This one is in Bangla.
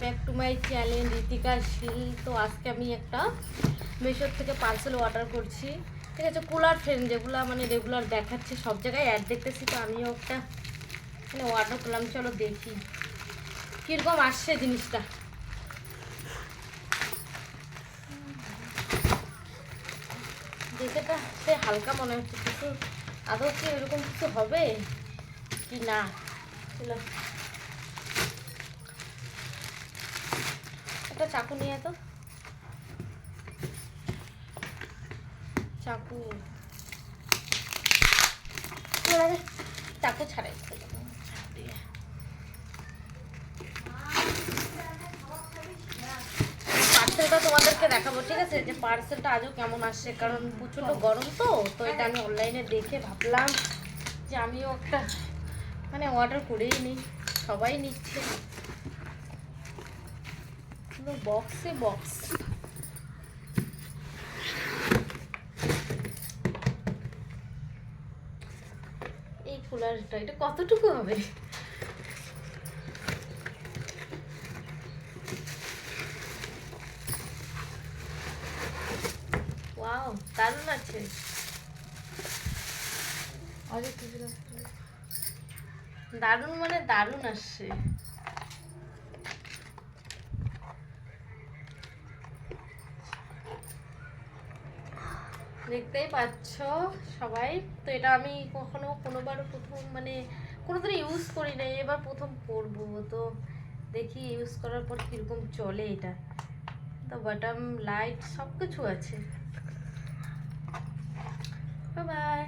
Back to my channel Ritika Shil. তো আজকে আমি একটা মিশোর থেকে পার্সেল অর্ডার করছি, ঠিক আছে। কুলার ফ্যান যেগুলো মানে রেগুলার দেখাচ্ছে, সব জায়গায় অ্যাড দেখতেছি, তো আমিও একটা মানে অর্ডার করলাম। চলো দেখি কীরকম আসছে জিনিসটা। দেখেটা সে হালকা মনে হচ্ছে, কিন্তু আদৌ কি এরকম কিছু হবে কি না। চলো একটা চাকু নিয়ে তো, চাকু চাকু ছাড়াই পার্সেলটা তোমাদেরকে দেখাবো, ঠিক আছে, যে পার্সেলটা আজও কেমন আসছে। কারণ প্রচণ্ড গরম, তো এটা আমি অনলাইনে দেখে ভাবলাম যে আমিও একটা মানে অর্ডার করেই নিই, সবাই নিচ্ছে। বক্সে বক্স, এই কুলারটা এটা কতটুকু হবে? ওয়াও, দারুণ আছে। দারুণ মানে দারুণ আসছে। দেখতেই পাচ্ছ সবাই। তো এটা আমি কখনো কোনোবার প্রথম মানে কোনোদিন ইউজ করি নাই, এবার প্রথম করবো। তো দেখি ইউজ করার পর কীরকম চলে এটা। তো বাটন লাইট সব কিছু আছে। Bye bye.